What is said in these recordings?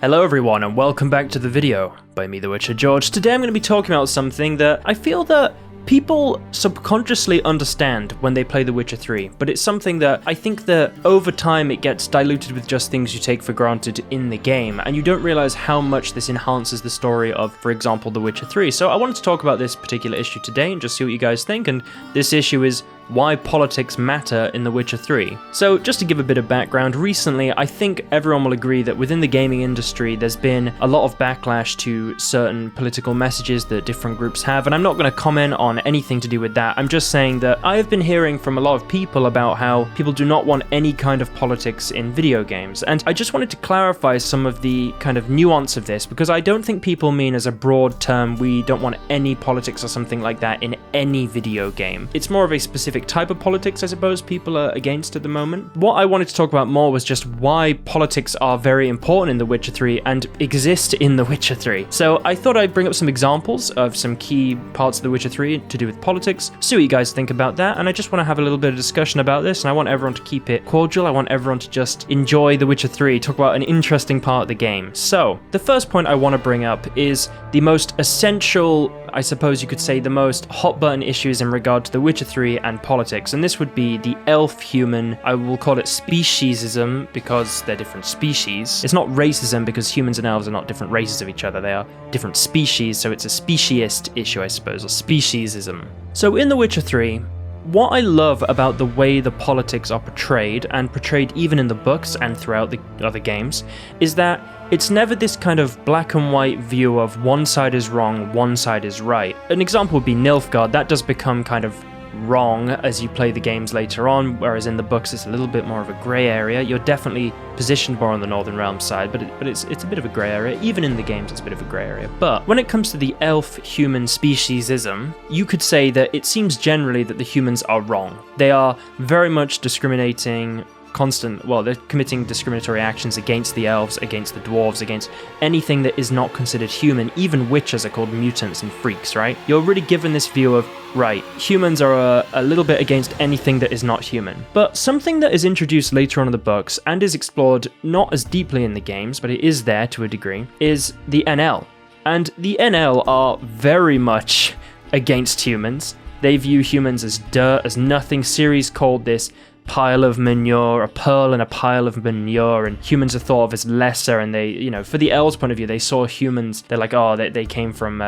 Hello everyone and welcome back to the video by me, the WitcherGeorge. Today I'm going to be talking about something that I feel that people subconsciously understand when they play The Witcher 3, but it's something that I think that over time it gets diluted with just things you take for granted in the game, and you don't realize how much this enhances the story of, for example, The Witcher 3. So I wanted to talk about this particular issue today and just see what you guys think, and this issue is why politics matter in The Witcher 3. So just to give a bit of background, recently I think everyone will agree that within the gaming industry there's been a lot of backlash to certain political messages that different groups have, and I'm not going to comment on anything to do with that. I'm just saying that I have been hearing from a lot of people about how people do not want any kind of politics in video games, and I just wanted to clarify some of the kind of nuance of this, because I don't think people mean as a broad term we don't want any politics or something like that in any video game. It's more of a specific type of politics, I suppose, people are against at the moment. What I wanted to talk about more was just why politics are very important in The Witcher 3 and exist in The Witcher 3. So I thought I'd bring up some examples of some key parts of The Witcher 3 to do with politics, see what you guys think about that, and I just want to have a little bit of discussion about this, and I want everyone to keep it cordial. I want everyone to just enjoy The Witcher 3, talk about an interesting part of the game. So the first point I want to bring up is the most essential, I suppose you could say, the most hot button issues in regard to The Witcher 3 and politics, and this would be the elf-human, I will call it speciesism because they're different species. It's not racism because humans and elves are not different races of each other, they are different species, so it's a speciesist issue, I suppose, or speciesism. So in The Witcher 3, what I love about the way the politics are portrayed, and portrayed even in the books and throughout the other games, is that it's never this kind of black and white view of one side is wrong, one side is right. An example would be Nilfgaard. That does become kind of wrong as you play the games later on, whereas in the books it's a little bit more of a grey area. You're definitely positioned more on the Northern Realms side, but it's a bit of a grey area. Even in the games it's a bit of a grey area. But when it comes to the elf-human speciesism, you could say that it seems generally that the humans are wrong. They are very much discriminating, they're committing discriminatory actions against the elves, against the dwarves, against anything that is not considered human. Even witches are called mutants and freaks, right? You're really given this view of, right, humans are a little bit against anything that is not human. But something that is introduced later on in the books, and is explored not as deeply in the games, but it is there to a degree, is the NL. And the NL are very much against humans. They view humans as dirt, as nothing. Ciri's called this pile of manure, a pearl in a pile of manure, and humans are thought of as lesser, and they, for the elves' point of view, they saw humans, they're like, oh, they came from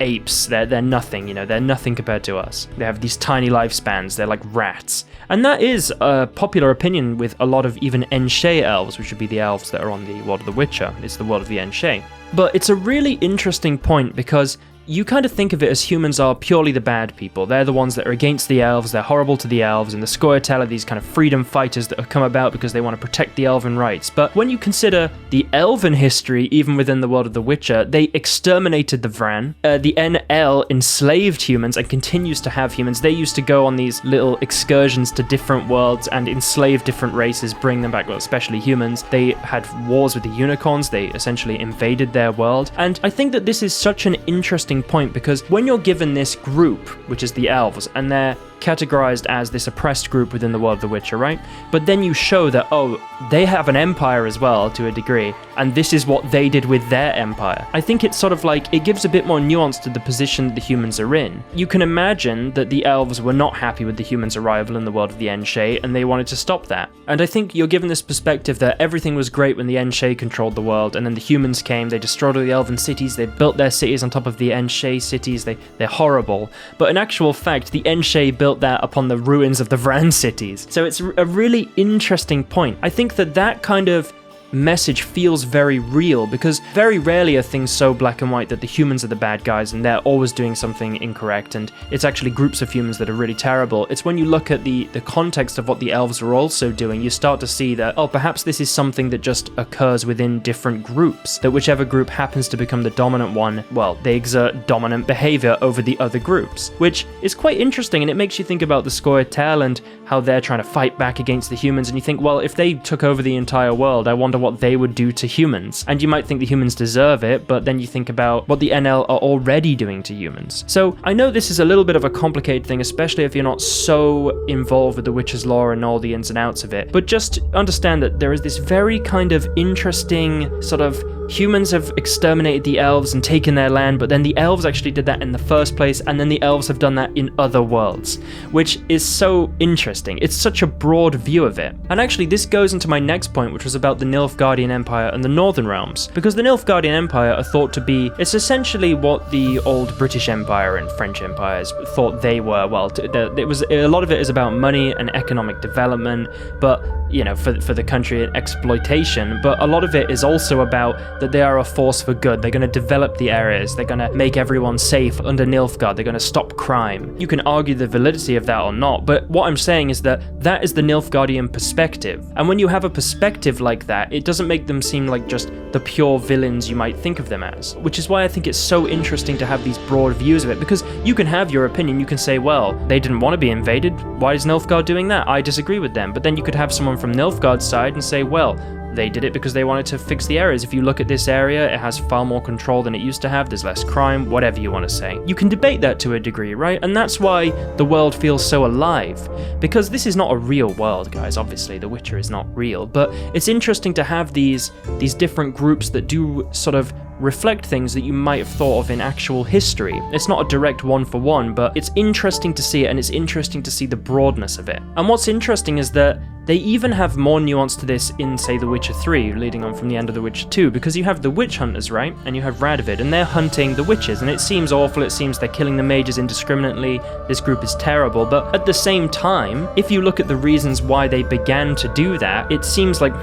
apes, they're nothing, they're nothing compared to us. They have these tiny lifespans, they're like rats. And that is a popular opinion with a lot of even Enshe elves, which would be the elves that are on the world of the Witcher. It's the world of the Enshe. But it's a really interesting point, because you kind of think of it as humans are purely the bad people. They're the ones that are against the elves, they're horrible to the elves, and the Scoia'tael are these kind of freedom fighters that have come about because they want to protect the elven rights. But when you consider the elven history, even within the world of The Witcher, they exterminated the Vran. The NL enslaved humans and continues to have humans. They used to go on these little excursions to different worlds and enslave different races, bring them back, well, especially humans. They had wars with the unicorns, they essentially invaded their world. And I think that this is such an interesting point, because when you're given this group, which is the elves, and they're categorized as this oppressed group within the world of The Witcher, right? But then you show that, oh, they have an empire as well to a degree, and this is what they did with their empire. I think it's sort of like, it gives a bit more nuance to the position the humans are in. You can imagine that the elves were not happy with the humans' arrival in the world of the Enshe, and they wanted to stop that. And I think you're given this perspective that everything was great when the Enshe controlled the world, and then the humans came, they destroyed all the elven cities, they built their cities on top of the Enshe cities, they're horrible. But in actual fact, the Enshe built that upon the ruins of the Vran cities. So it's a really interesting point. I think that kind of message feels very real, because very rarely are things so black and white that the humans are the bad guys and they're always doing something incorrect, and it's actually groups of humans that are really terrible. It's when you look at the context of what the elves are also doing, you start to see that, oh, perhaps this is something that just occurs within different groups, that whichever group happens to become the dominant one, well, they exert dominant behavior over the other groups, which is quite interesting, and it makes you think about the Scoia'tael and how they're trying to fight back against the humans, and you think, well, if they took over the entire world, I wonder what they would do to humans. And you might think the humans deserve it, but then you think about what the NL are already doing to humans. So I know this is a little bit of a complicated thing, especially if you're not so involved with the Witcher's lore and all the ins and outs of it, but just understand that there is this very kind of interesting sort of humans have exterminated the elves and taken their land, but then the elves actually did that in the first place, and then the elves have done that in other worlds, which is so interesting. It's such a broad view of it. And actually this goes into my next point, which was about the Nilfgaardian Empire and the Northern Realms, because the Nilfgaardian Empire are thought to be, it's essentially what the old British Empire and French empires thought they were. Well, it was, a lot of it is about money and economic development, but you know, for the country and exploitation, but a lot of it is also about that they are a force for good. They're going to develop the areas, they're going to make everyone safe under Nilfgaard, they're going to stop crime. You can argue the validity of that or not, but what I'm saying is that that is the Nilfgaardian perspective. And when you have a perspective like that, it doesn't make them seem like just the pure villains you might think of them as, which is why I think it's so interesting to have these broad views of it, because you can have your opinion, you can say, well, they didn't want to be invaded, why is Nilfgaard doing that? I disagree with them. But then you could have someone from Nilfgaard's side and say, well, they did it because they wanted to fix the areas. If you look at this area, it has far more control than it used to have, there's less crime, whatever you want to say. You can debate that to a degree, right? And that's why the world feels so alive, because this is not a real world, guys. Obviously, The Witcher is not real, but it's interesting to have these different groups that do sort of reflect things that you might have thought of in actual history. It's not a direct one-for-one, but it's interesting to see it, and it's interesting to see the broadness of it. And what's interesting is that they even have more nuance to this in, say, The Witcher 3, leading on from the end of The Witcher 2, because you have the witch hunters, right? And you have Ravid, and they're hunting the witches, and it seems awful, it seems they're killing the mages indiscriminately, this group is terrible, but at the same time, if you look at the reasons why they began to do that, it seems like,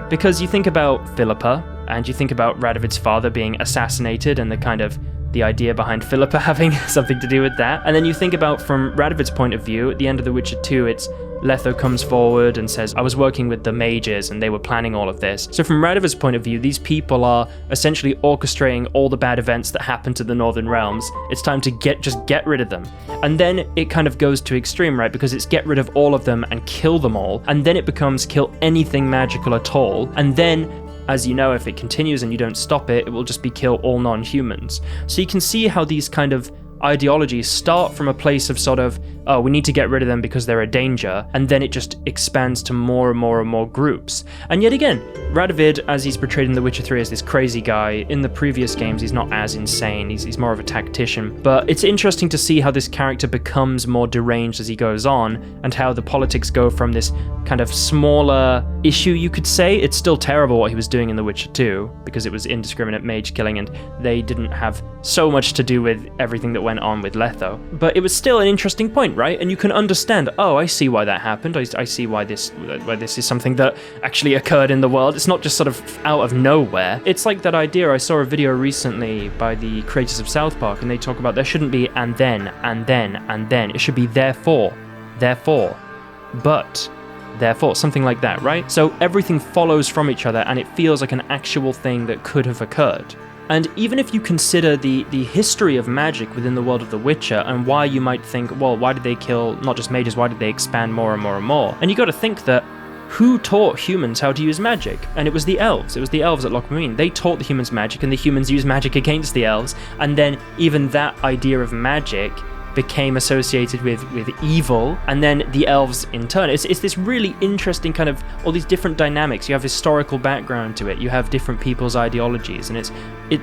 because you think about Philippa, and you think about Radovid's father being assassinated and the idea behind Philippa having something to do with that. And then you think about, from Radovid's point of view, at the end of The Witcher 2, it's Letho comes forward and says, I was working with the mages and they were planning all of this. So from Radovid's point of view, these people are essentially orchestrating all the bad events that happen to the Northern Realms. It's time to just get rid of them. And then it kind of goes to extreme, right? Because it's get rid of all of them and kill them all. And then it becomes kill anything magical at all. And then, as you know, if it continues and you don't stop it, it will just be kill all non-humans. So you can see how these kind of ideologies start from a place of sort of, oh, we need to get rid of them because they're a danger, and then it just expands to more and more and more groups. And yet again, Radovid, as he's portrayed in The Witcher 3 as this crazy guy, in the previous games he's not as insane, he's more of a tactician. But it's interesting to see how this character becomes more deranged as he goes on, and how the politics go from this kind of smaller issue, you could say. It's still terrible what he was doing in The Witcher 2, because it was indiscriminate mage killing, and they didn't have so much to do with everything that went on with Letho. But it was still an interesting point, right? And you can understand, oh, I see why that happened. I see why this is something that actually occurred in the world. It's not just sort of out of nowhere. It's like that idea, I saw a video recently by the creators of South Park, and they talk about there shouldn't be and then, and then, and then. It should be therefore, but, therefore, something like that, right? So everything follows from each other, and it feels like an actual thing that could have occurred. And even if you consider the history of magic within the world of The Witcher, and why you might think, well, why did they kill not just mages, why did they expand more and more and more? And you got to think that who taught humans how to use magic? And it was the elves. It was the elves at Loch Marine. They taught the humans magic, and the humans used magic against the elves. And then even that idea of magic became associated with evil, and then the elves in turn. It's this really interesting kind of, all these different dynamics. You have historical background to it, you have different people's ideologies, and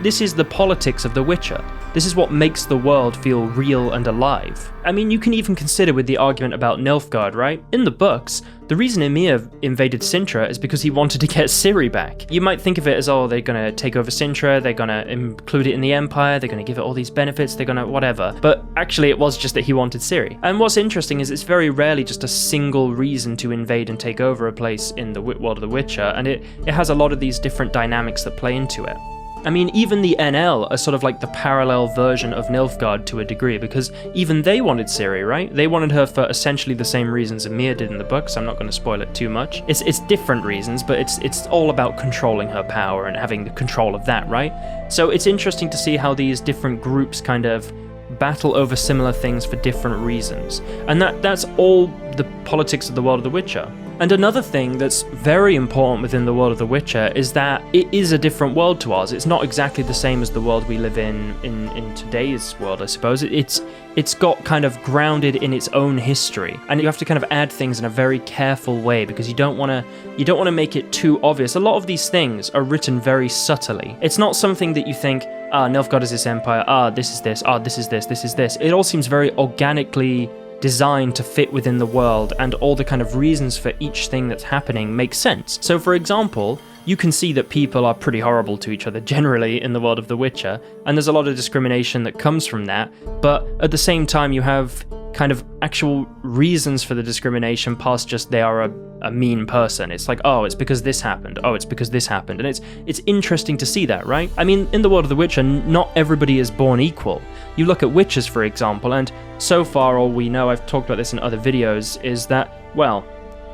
this is the politics of The Witcher. This is what makes the world feel real and alive. I mean, you can even consider with the argument about Nilfgaard, right? In the books, the reason Emir invaded Sintra is because he wanted to get Ciri back. You might think of it as, oh, they're going to take over Sintra, they're going to include it in the Empire, they're going to give it all these benefits, they're going to whatever. But actually it was just that he wanted Ciri. And what's interesting is it's very rarely just a single reason to invade and take over a place in the world of The Witcher, and it has a lot of these different dynamics that play into it. I mean, even the NL are sort of like the parallel version of Nilfgaard to a degree, because even they wanted Ciri, right? They wanted her for essentially the same reasons Emir did in the books. I'm not going to spoil it too much. It's different reasons, but it's all about controlling her power and having the control of that, right? So it's interesting to see how these different groups kind of battle over similar things for different reasons. And that's all the politics of the world of The Witcher. And another thing that's very important within the world of The Witcher is that it is a different world to ours. It's not exactly the same as the world we live in today's world, I suppose. It's got kind of grounded in its own history, and you have to kind of add things in a very careful way because you don't want to make it too obvious. A lot of these things are written very subtly. It's not something that you think, Nilfgaard is this empire, this is this, this is this, this is this. It all seems very organically designed to fit within the world, and all the kind of reasons for each thing that's happening make sense. So for example, you can see that people are pretty horrible to each other generally in the world of The Witcher, and there's a lot of discrimination that comes from that, but at the same time you have kind of actual reasons for the discrimination past just they are a mean person. It's like, oh, it's because this happened, oh, it's because this happened, and it's interesting to see that, right? I mean, in the world of The Witcher, not everybody is born equal. You look at witches, for example, and so far all we know, I've talked about this in other videos, is that, well,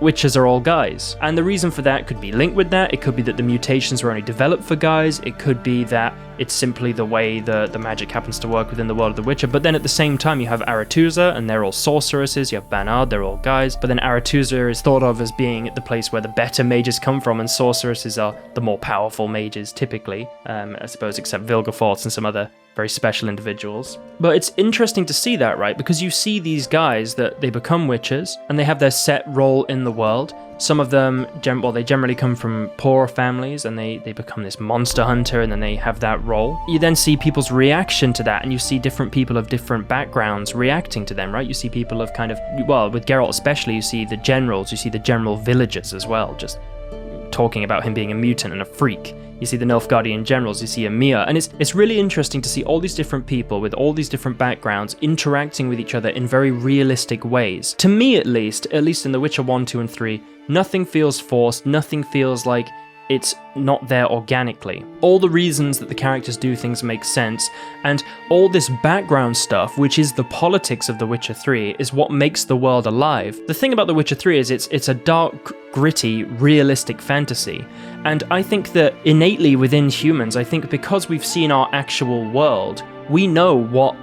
witches are all guys. And the reason for that could be linked with that. It could be that the mutations were only developed for guys. It could be that it's simply the way the magic happens to work within the world of The Witcher. But then at the same time, you have Aretuza, and they're all sorceresses. You have Bernard, they're all guys. But then Aretuza is thought of as being the place where the better mages come from, and sorceresses are the more powerful mages, typically. I suppose, except Vilgefortz and some other very special individuals. But it's interesting to see that, right? Because you see these guys that they become witches, and they have their set role in the world. Some of them, they generally come from poor families, and they become this monster hunter, and then they have that role. You then see people's reaction to that, and you see different people of different backgrounds reacting to them, right? You see people of kind of, well, with Geralt especially, you see the generals, you see the general villagers as well, just talking about him being a mutant and a freak. You see the Nilfgaardian generals, you see Emir, and it's really interesting to see all these different people with all these different backgrounds interacting with each other in very realistic ways. To me at least in The Witcher 1, 2, and 3, nothing feels forced, nothing feels like it's not there organically. All the reasons that the characters do things make sense, and all this background stuff, which is the politics of The Witcher 3, is what makes the world alive. The thing about The Witcher 3 is it's a dark, gritty, realistic fantasy, and I think that innately within humans, I think because we've seen our actual world, we know what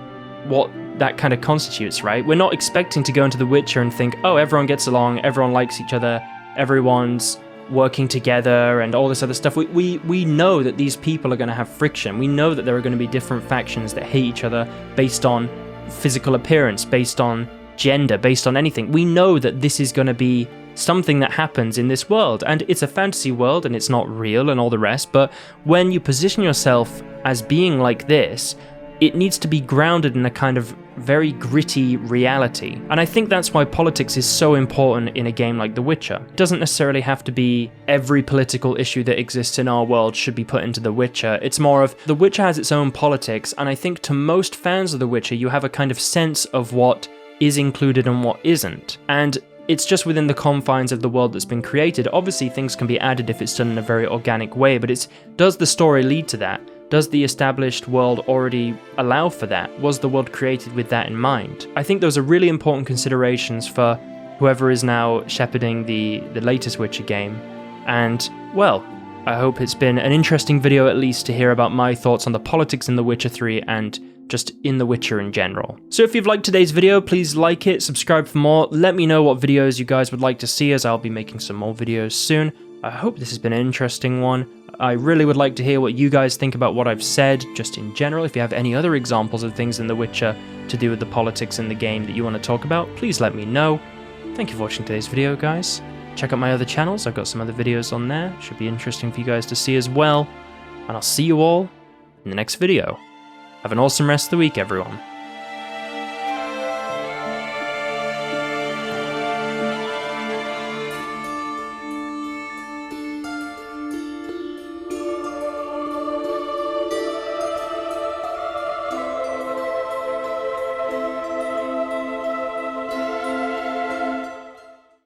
that kind of constitutes, right? We're not expecting to go into The Witcher and think, oh, everyone gets along, everyone likes each other, everyone's working together and all this other stuff. We know that these people are going to have friction. We know that there are going to be different factions that hate each other based on physical appearance, based on gender, based on anything. We know that this is going to be something that happens in this world, and it's a fantasy world and it's not real and all the rest, but when you position yourself as being like this, it needs to be grounded in a kind of very gritty reality. And I think that's why politics is so important in a game like The Witcher. It doesn't necessarily have to be every political issue that exists in our world should be put into The Witcher. It's more of The Witcher has its own politics, and I think to most fans of The Witcher, you have a kind of sense of what is included and what isn't. And it's just within the confines of the world that's been created. Obviously, things can be added if it's done in a very organic way, but does the story lead to that? Does the established world already allow for that? Was the world created with that in mind? I think those are really important considerations for whoever is now shepherding the latest Witcher game. And, well, I hope it's been an interesting video at least to hear about my thoughts on the politics in The Witcher 3 and just in The Witcher in general. So if you've liked today's video, please like it, subscribe for more, let me know what videos you guys would like to see, as I'll be making some more videos soon. I hope this has been an interesting one. I really would like to hear what you guys think about what I've said, just in general. If you have any other examples of things in The Witcher to do with the politics in the game that you want to talk about, please let me know. Thank you for watching today's video, guys. Check out my other channels, I've got some other videos on there. Should be interesting for you guys to see as well. And I'll see you all in the next video. Have an awesome rest of the week, everyone.